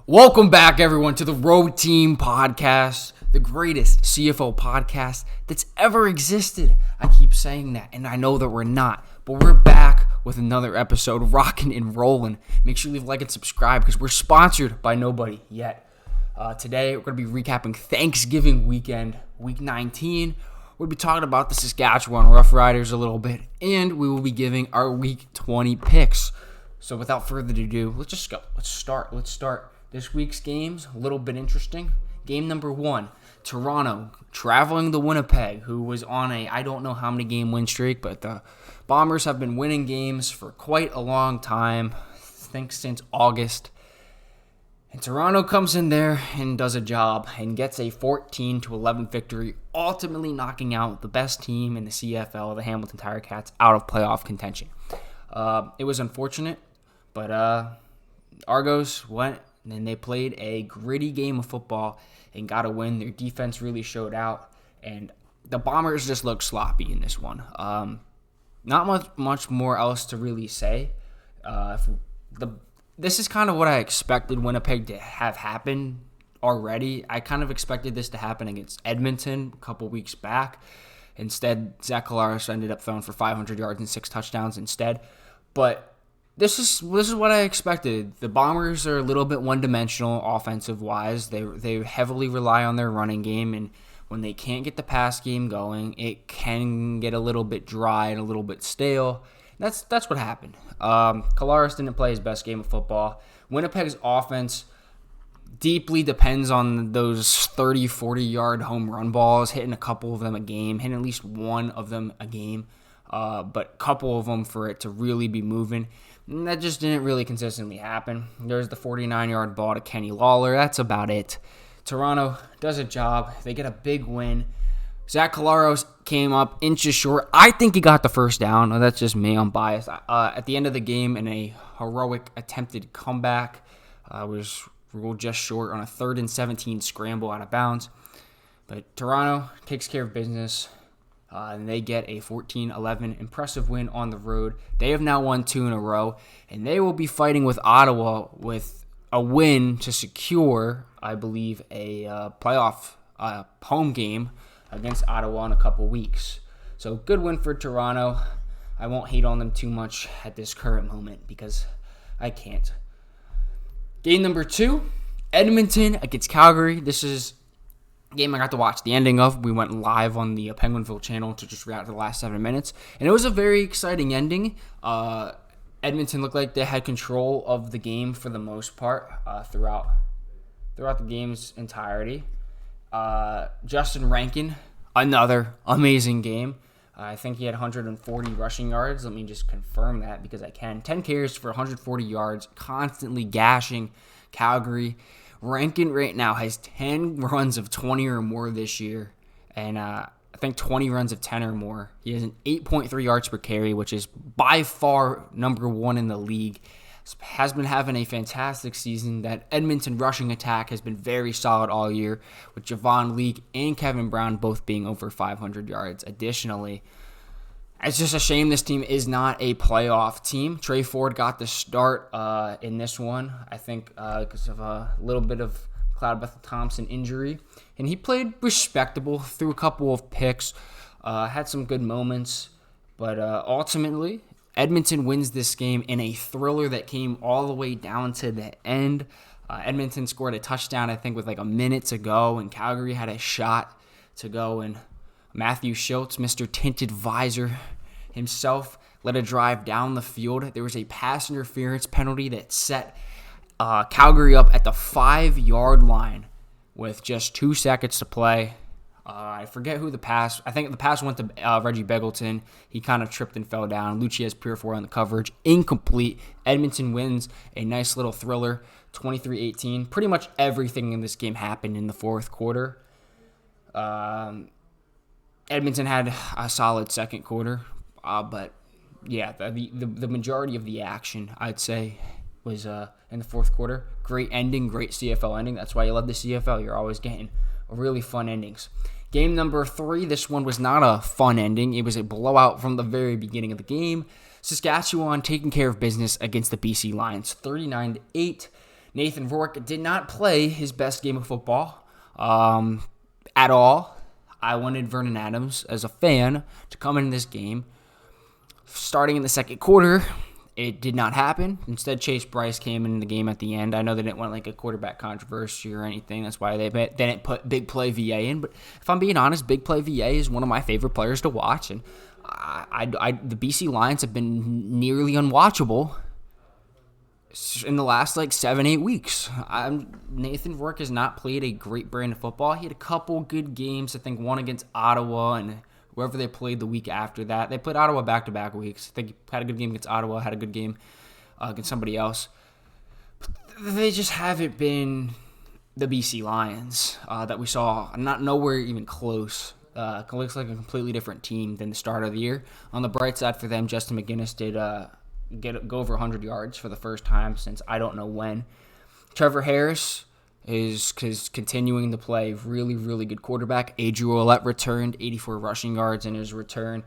Welcome back, everyone, to the Road Team Podcast, the greatest CFL podcast that's ever existed. I keep saying that, and I know that we're not, but we're back with another episode of Rockin and Rolan. Make sure you leave a like and subscribe because we're sponsored by nobody yet. Today, we're going to be recapping Thanksgiving weekend, Week 19. We'll be talking about the Saskatchewan Roughriders a little bit, and we will be giving our Week 20 picks. So without further ado, let's just go. Let's start. This week's games, a little bit interesting. Game number 1, Toronto traveling to Winnipeg, who was on I don't know how many game win streak, but the Bombers have been winning games for quite a long time, I think since August. And Toronto comes in there and does a job and gets a 14-11 victory, ultimately knocking out the best team in the CFL, the Hamilton Tiger Cats, out of playoff contention. It was unfortunate, but Argos went and they played a gritty game of football and got a win. Their defense really showed out, and the Bombers just looked sloppy in this one. Not much more else to really say. This is kind of what I expected Winnipeg to have happen already. I kind of expected this to happen against Edmonton a couple weeks back. Instead, Zach Collaros ended up throwing for 500 yards and 6 touchdowns instead. But this is what I expected. The Bombers are a little bit one-dimensional offensive-wise. They heavily rely on their running game, and when they can't get the pass game going, it can get a little bit dry and a little bit stale. That's what happened. Collaros didn't play his best game of football. Winnipeg's offense deeply depends on those 30, 40-yard home run balls, hitting a couple of them a game, hitting at least one of them a game, but a couple of them for it to really be moving. And that just didn't really consistently happen. There's the 49-yard ball to Kenny Lawler. That's about it. Toronto does a job. They get a big win. Zach Collaros came up inches short. I think he got the first down. That's just me. I'm biased. At the end of the game, in a heroic attempted comeback, was ruled just short on a 3rd and 17 scramble out of bounds. But Toronto takes care of business, and they get a 14-11 impressive win on the road. They have now won 2 in a row, and they will be fighting with Ottawa with a win to secure, I believe, a playoff home game against Ottawa in a couple weeks. So good win for Toronto. I won't hate on them too much at this current moment because I can't. Game number 2, Edmonton against Calgary. This is a game I got to watch the ending of. We went live on the Penguinville channel to just react to the last 7 minutes. And it was a very exciting ending. Edmonton looked like they had control of the game for the most part throughout the game's entirety. Justin Rankin, another amazing game. I think he had 140 rushing yards. Let me just confirm that because I can. 10 carries for 140 yards, constantly gashing Calgary. Rankin right now has 10 runs of 20 or more this year, and I think 20 runs of 10 or more. He has an 8.3 yards per carry, which is by far number 1 in the league. Has been having a fantastic season. That Edmonton rushing attack has been very solid all year, with Javon Leake and Kevin Brown both being over 500 yards. Additionally, it's just a shame this team is not a playoff team. Trey Ford got the start in this one, I think, because of a little bit of Cloud Bethel-Thompson injury. And he played respectable, threw a couple of picks, had some good moments, but ultimately Edmonton wins this game in a thriller that came all the way down to the end. Edmonton scored a touchdown, I think, with like a minute to go, and Calgary had a shot to go, and Matthew Schultz, Mr. Tinted Visor himself, led a drive down the field. There was a pass interference penalty that set Calgary up at the 5-yard line with just 2 seconds to play. I forget who the pass. I think the pass went to Reggie Beggleton. He kind of tripped and fell down. Luciez Purifoy on the coverage. Incomplete. Edmonton wins a nice little thriller, 23-18. Pretty much everything in this game happened in the fourth quarter. Edmonton had a solid second quarter, but yeah, the majority of the action, I'd say, was in the fourth quarter. Great ending, great CFL ending. That's why you love the CFL. You're always getting really fun endings. Game number 3, this one was not a fun ending. It was a blowout from the very beginning of the game. Saskatchewan taking care of business against the BC Lions, 39-8. Nathan Rourke did not play his best game of football at all. I wanted Vernon Adams, as a fan, to come in this game. Starting in the second quarter, it did not happen. Instead, Chase Bryce came in the game at the end. I know they didn't want like a quarterback controversy or anything. That's why they didn't put Big Play VA in. But if I'm being honest, Big Play VA is one of my favorite players to watch. And the BC Lions have been nearly unwatchable in the last 7-8 weeks. Nathan Rourke has not played a great brand of football. He had a couple good games. I think one against Ottawa and whoever they played the week after that. They played Ottawa back-to-back weeks. I think he had a good game against Ottawa, had a good game against somebody else. But they just haven't been the BC Lions that we saw. Not nowhere even close. It looks like a completely different team than the start of the year. On the bright side for them, Justin McGinnis did go over 100 yards for the first time since I don't know when. Trevor Harris is continuing to play really, really good quarterback. Adrian Ouellette returned 84 rushing yards in his return.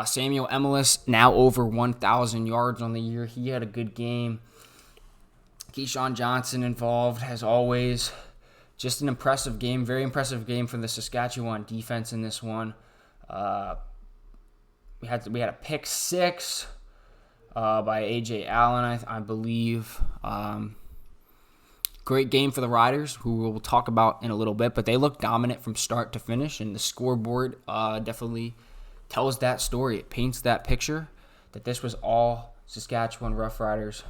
Samuel Emelis now over 1,000 yards on the year. He had a good game. Keyshawn Johnson involved, as always. Just an impressive game, very impressive game from the Saskatchewan defense in this one. We had a pick six by A.J. Allen, I believe. Great game for the Riders, who we'll talk about in a little bit, but they look dominant from start to finish, and the scoreboard definitely tells that story. It paints that picture that this was all Saskatchewan Roughriders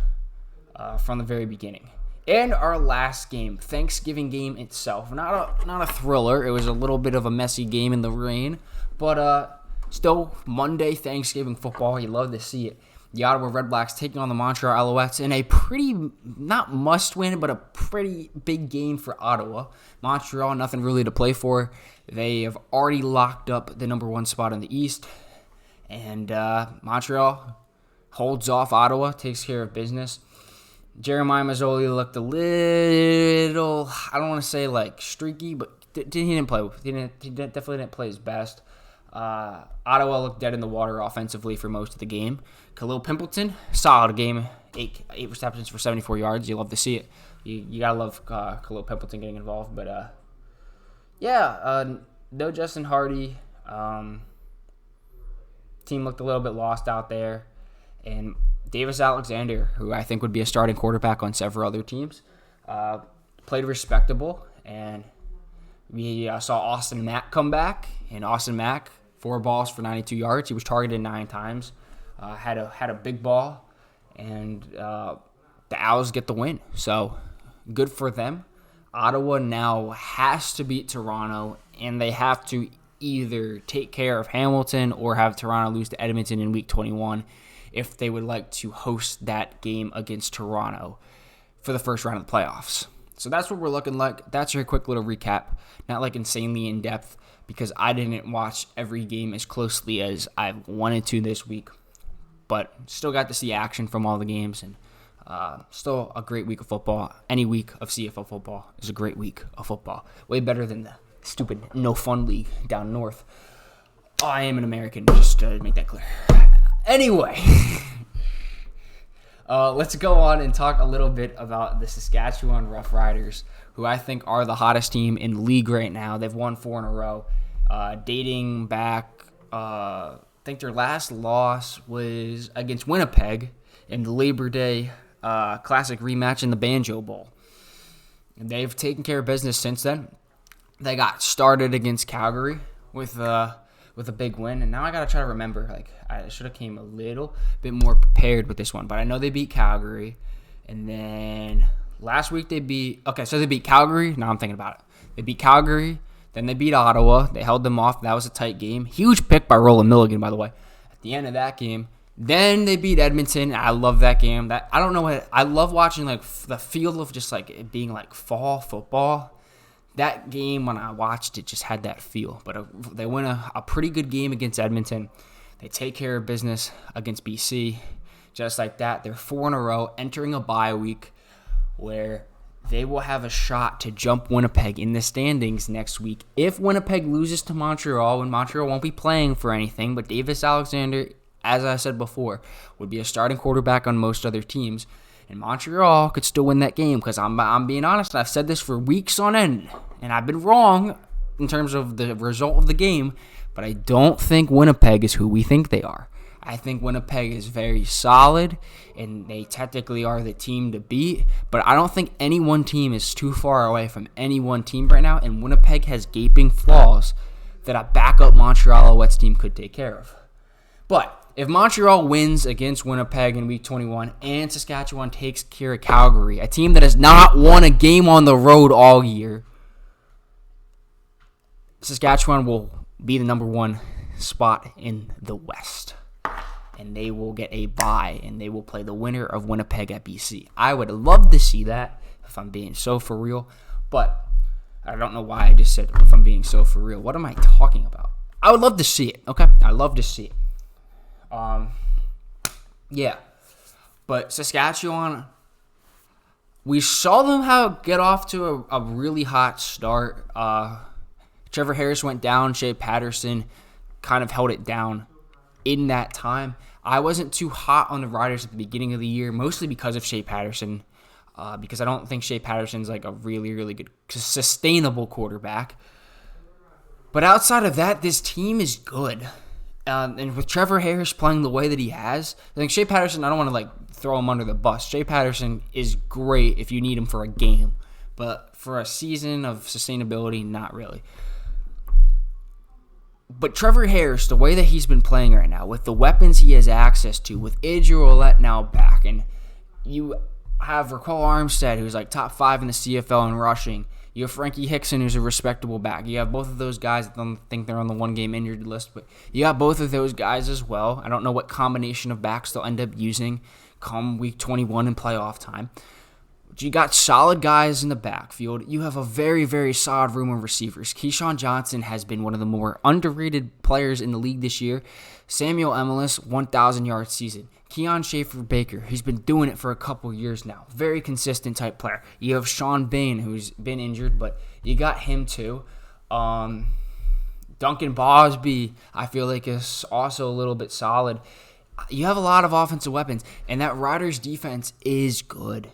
from the very beginning. And our last game, Thanksgiving game itself. Not a thriller. It was a little bit of a messy game in the rain, but still Monday Thanksgiving football. You love to see it. The Ottawa Redblacks taking on the Montreal Alouettes in a pretty, not must-win, but a pretty big game for Ottawa. Montreal, nothing really to play for. They have already locked up the number one spot in the East. And Montreal holds off Ottawa, takes care of business. Jeremiah Mazzoli looked a little, I don't want to say streaky, but he didn't play. He definitely didn't play his best. Ottawa looked dead in the water offensively for most of the game. Khalil Pimpleton, solid game, eight receptions for 74 yards. You love to see it. You gotta love Khalil Pimpleton getting involved. But no Justin Hardy. Team looked a little bit lost out there, and Davis Alexander, who I think would be a starting quarterback on several other teams, played respectable, and we saw Austin Mack come back, and Austin Mack, 4 balls for 92 yards. He was targeted 9 times, had a big ball, and the Owls get the win. So good for them. Ottawa now has to beat Toronto, and they have to either take care of Hamilton or have Toronto lose to Edmonton in Week 21 if they would like to host that game against Toronto for the first round of the playoffs. So that's what we're looking like. That's your quick little recap. Not insanely in-depth because I didn't watch every game as closely as I wanted to this week. But still got to see action from all the games, and still a great week of football. Any week of CFL football is a great week of football. Way better than the stupid no-fun league down north. I am an American, just to make that clear. Anyway, let's go on and talk a little bit about the Saskatchewan Roughriders, who I think are the hottest team in the league right now. They've won 4 in a row, dating back, I think their last loss was against Winnipeg in the Labor Day Classic rematch in the Banjo Bowl. And they've taken care of business since then. They got started against Calgary with a big win, and now I gotta try to remember. I should have came a little bit more prepared with this one, but I know they beat Calgary, and then last week they beat. Okay, so they beat Calgary. Now I'm thinking about it. They beat Calgary, then they beat Ottawa. They held them off. That was a tight game. Huge pick by Rolan Milligan, by the way. At the end of that game, then they beat Edmonton. I love that game. I don't know what I love watching the feel of just it being fall football. That game, when I watched it, just had that feel. But they win a pretty good game against Edmonton. They take care of business against BC. Just like that, they're 4 in a row, entering a bye week where they will have a shot to jump Winnipeg in the standings next week. If Winnipeg loses to Montreal, and Montreal won't be playing for anything, but Davis Alexander, as I said before, would be a starting quarterback on most other teams. And Montreal could still win that game because I'm being honest. I've said this for weeks on end, and I've been wrong in terms of the result of the game, but I don't think Winnipeg is who we think they are. I think Winnipeg is very solid, and they technically are the team to beat, but I don't think any one team is too far away from any one team right now, and Winnipeg has gaping flaws that a backup Montreal Alouettes team could take care of. But if Montreal wins against Winnipeg in Week 21 and Saskatchewan takes care of Calgary, a team that has not won a game on the road all year, Saskatchewan will be the number one spot in the West. And they will get a bye, and they will play the winner of Winnipeg at BC. I would love to see that, if I'm being so for real. But I don't know why I just said if I'm being so for real. What am I talking about? I would love to see it, okay? I love to see it. Yeah. But Saskatchewan, we saw them get off to a really hot start. Trevor Harris went down. Shea Patterson kind of held it down in that time. I wasn't too hot on the Riders at the beginning of the year, mostly because of Shea Patterson, because I don't think Shea Patterson's like a really, really good, sustainable quarterback. But outside of that, this team is good. And with Trevor Harris playing the way that he has, I think Shea Patterson, I don't want to throw him under the bus. Shea Patterson is great if you need him for a game. But for a season of sustainability, not really. But Trevor Harris, the way that he's been playing right now, with the weapons he has access to, with Rolan now back, and you have Raquel Armstead, who's top 5 in the CFL in rushing. You have Frankie Hickson, who's a respectable back. You have both of those guys. I don't think they're on the one-game injured list, but you got both of those guys as well. I don't know what combination of backs they'll end up using come Week 21 in playoff time. But you got solid guys in the backfield. You have a very, very solid room of receivers. Keyshawn Johnson has been one of the more underrated players in the league this year. Samuel Emelis, 1,000-yard season. Keon Schaefer-Baker, he's been doing it for a couple years now. Very consistent type player. You have Sean Bain, who's been injured, but you got him too. Duncan Bosby, I feel like, is also a little bit solid. You have a lot of offensive weapons, and that Riders defense is good.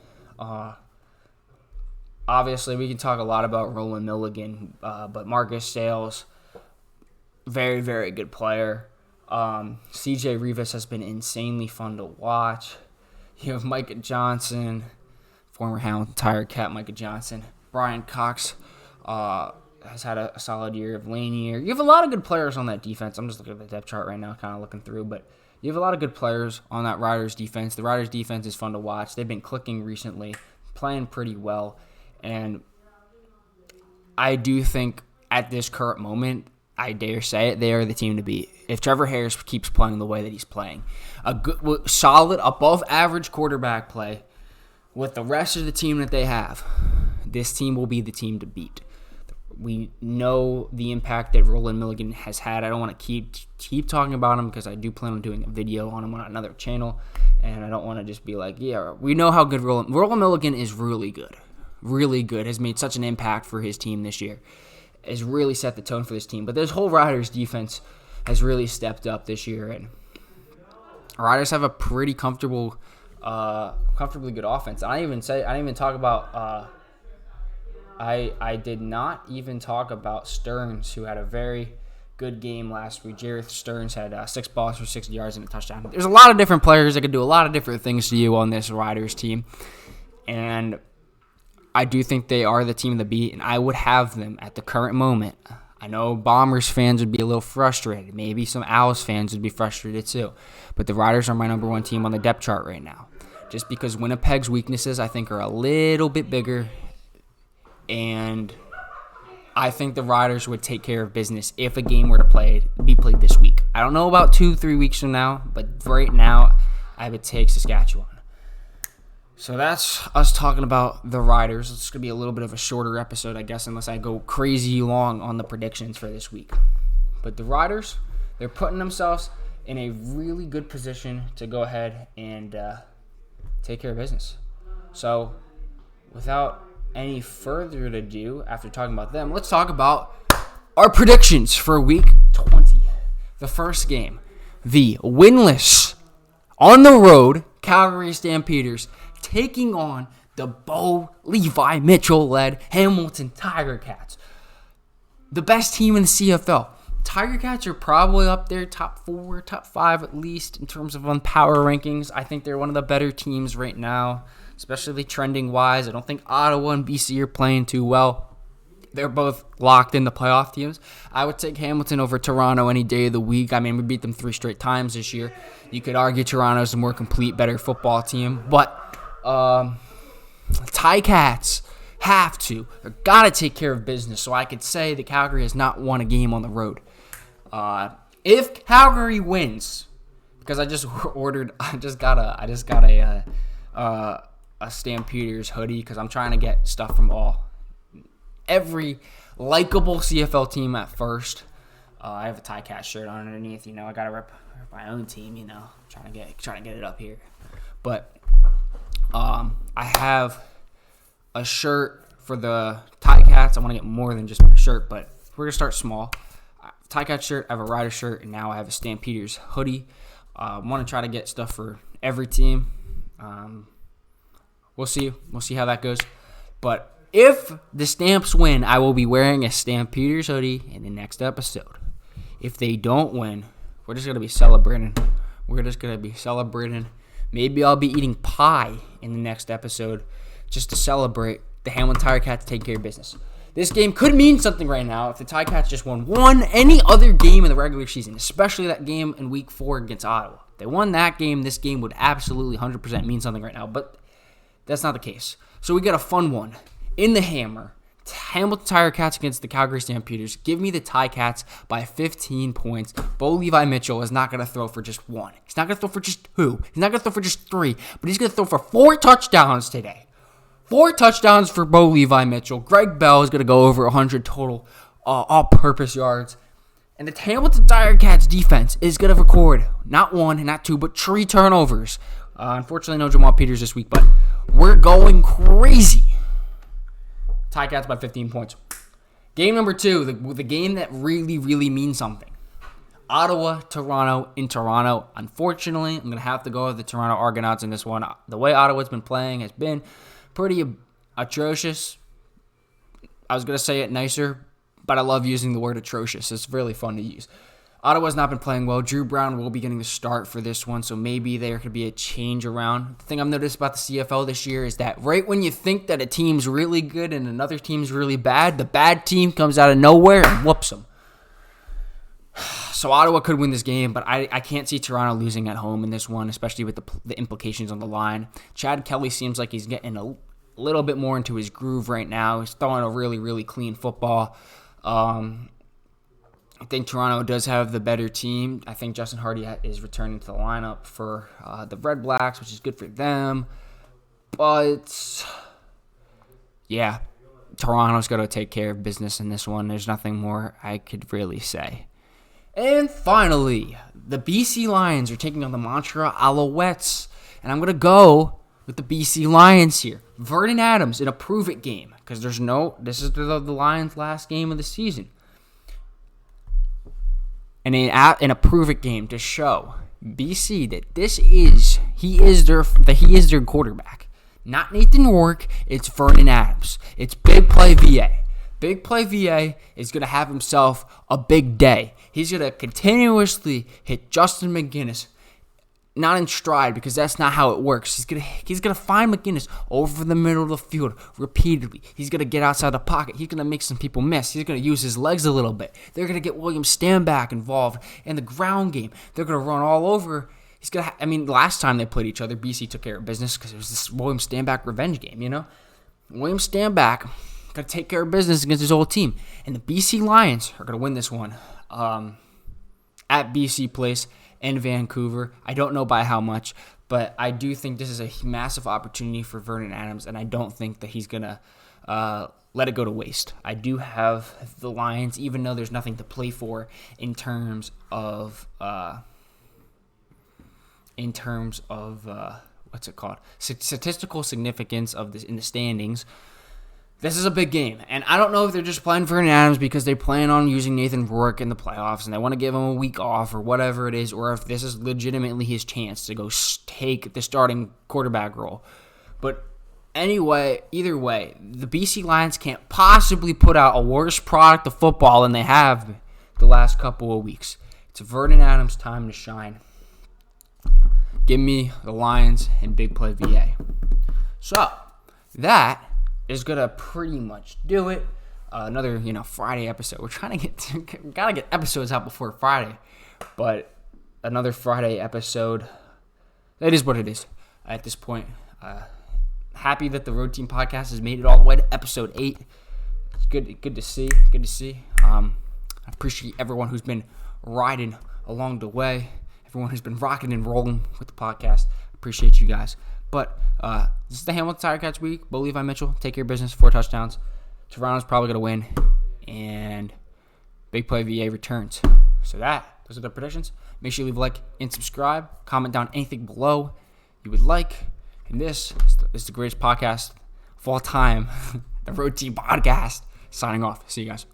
Obviously, we can talk a lot about Rolan Milligan, but Marcus Sales, very, very good player. CJ Rivas has been insanely fun to watch. You have Micah Johnson, former Hound Tire Cat Micah Johnson. Brian Cox has had a solid year of Lanier. You have a lot of good players on that defense. I'm just looking at the depth chart right now, kind of looking through, but you have a lot of good players on that Riders defense. The Riders defense is fun to watch. They've been clicking recently, playing pretty well, and I do think at this current moment, I dare say it, they are the team to beat. If Trevor Harris keeps playing the way that he's playing, a good, solid, above-average quarterback play with the rest of the team that they have, this team will be the team to beat. We know the impact that Rolan Milligan has had. I don't want to keep talking about him because I do plan on doing a video on him on another channel, and I don't want to just be like, yeah, we know how good Rolan Milligan is. Really good, really good. Has made such an impact for his team this year. Has really set the tone for this team. But this whole Riders defense has really stepped up this year, and Riders have a pretty comfortably good offense. I did not even talk about Stearns, who had a very good game last week. Jareth Stearns had 6 balls for 60 yards and a touchdown. There's a lot of different players that can do a lot of different things to you on this Riders team, and I do think they are the team to beat, and I would have them at the current moment. I know Bombers fans would be a little frustrated. Maybe some Owls fans would be frustrated too. But the Riders are my number one team on the depth chart right now. Just because Winnipeg's weaknesses, I think, are a little bit bigger. And I think the Riders would take care of business if a game were to be played this week. I don't know about 2-3 weeks from now, but right now I would take Saskatchewan. So that's us talking about the Riders. It's going to be a little bit of a shorter episode, I guess, unless I go crazy long on the predictions for this week. But the Riders, they're putting themselves in a really good position to go ahead and take care of business. So without any further ado, after talking about them, let's talk about our predictions for Week 20. The first game, the winless, on the road, Calgary Stampeders taking on the Bo Levi Mitchell-led Hamilton Tiger Cats. The best team in the CFL. Tiger Cats are probably up there, top 4, top 5 at least, in terms of on power rankings. I think they're one of the better teams right now, especially trending-wise. I don't think Ottawa and BC are playing too well. They're both locked in the playoff teams. I would take Hamilton over Toronto any day of the week. I mean, we beat them 3 straight times this year. You could argue Toronto's a more complete, better football team. But Ticats they're got to take care of business. So I could say that Calgary has not won a game on the road. If Calgary wins, because I just got a Stampeders hoodie because I'm trying to get stuff from every likable CFL team at first. I have a Ticat shirt on underneath. I gotta rep my own team. Trying to get it up here. But I have a shirt for the Ticats. I want to get more than just my shirt, but we're gonna start small. Ticat shirt, I have a Rider shirt, and now I have a Stampeders hoodie. I want to try to get stuff for every team. We'll see how that goes. But if the Stamps win, I will be wearing a Stampeders hoodie in the next episode. If they don't win, we're just going to be celebrating. Maybe I'll be eating pie in the next episode just to celebrate the Hamilton Tiger Cats taking care of business. This game could mean something right now if the Ticats just won any other game in the regular season, especially that game in Week 4 against Ottawa. If they won that game, this game would absolutely 100% mean something right now, but that's not the case. So we got a fun one in the Hammer. Hamilton Tiger Cats against the Calgary Stampeders. Give me the Ticats by 15 points. Bo Levi Mitchell is not going to throw for just 1. He's not going to throw for just 2. He's not going to throw for just 3, but he's going to throw for 4 touchdowns today. 4 touchdowns for Bo Levi Mitchell. Greg Bell is going to go over 100 total all-purpose yards. And the Hamilton Tiger Cats defense is going to record not 1, not 2, but 3 turnovers. Unfortunately, no Jamal Peters this week, but we're going crazy. Tiger Cats by 15 points. Game number 2, the game that really, really means something. Ottawa, Toronto, in Toronto. Unfortunately, I'm going to have to go with the Toronto Argonauts in this one. The way Ottawa's been playing has been pretty atrocious. I was going to say it nicer, but I love using the word atrocious. It's really fun to use. Ottawa's not been playing well. Drew Brown will be getting the start for this one, so maybe there could be a change around. The thing I've noticed about the CFL this year is that right when you think that a team's really good and another team's really bad, the bad team comes out of nowhere and whoops them. So Ottawa could win this game, but I can't see Toronto losing at home in this one, especially with the implications on the line. Chad Kelly seems like he's getting a little bit more into his groove right now. He's throwing a really, really clean football. I think Toronto does have the better team. I think Justin Hardy is returning to the lineup for the Red Blacks, which is good for them. But, yeah, Toronto's got to take care of business in this one. There's nothing more I could really say. And finally, the BC Lions are taking on the Montreal Alouettes. And I'm going to go with the BC Lions here. Vernon Adams in a prove-it game. Because this is the Lions' last game of the season. And in a prove-it game to show BC that he is their quarterback. Not Nathan Rourke, it's Vernon Adams. It's Big Play VA. Big Play VA is going to have himself a big day. He's going to continuously hit Justin McGinnis, not in stride because that's not how it works. He's gonna find McGinnis over the middle of the field repeatedly. He's going to get outside the pocket. He's going to make some people miss. He's going to use his legs a little bit. They're going to get William Stanback involved in the ground game. They're going to run all over. Last time they played each other, BC took care of business because it was this William Stanback revenge game, William Stanback got to take care of business against his old team. And the BC Lions are going to win this one at BC Place in Vancouver. I don't know by how much, but I do think this is a massive opportunity for Vernon Adams, and I don't think that he's going to let it go to waste. I do have the Lions, even though there's nothing to play for in terms of what's it called? Statistical significance of this in the standings. This is a big game, and I don't know if they're just playing Vernon Adams because they plan on using Nathan Rourke in the playoffs and they want to give him a week off or whatever it is, or if this is legitimately his chance to go take the starting quarterback role. But anyway, either way, the BC Lions can't possibly put out a worse product of football than they have the last couple of weeks. It's Vernon Adams' time to shine. Give me the Lions and Big Play VA. So, that is going to pretty much do it. Another, Friday episode. We're trying to gotta get episodes out before Friday. But another Friday episode. That is what it is at this point. Happy that the Road Team Podcast has made it all the way to episode 8. It's good to see. I appreciate everyone who's been riding along the way. Everyone who's been rocking and rolling with the podcast. Appreciate you guys. But this is the Hamilton Tiger Cats week. Bo Levi Mitchell, take care of business, 4 touchdowns. Toronto's probably going to win. And Big Play VA returns. So those are the predictions. Make sure you leave a like and subscribe. Comment down anything below you would like. And this is the greatest podcast of all time. The Road Team Podcast. Signing off. See you guys.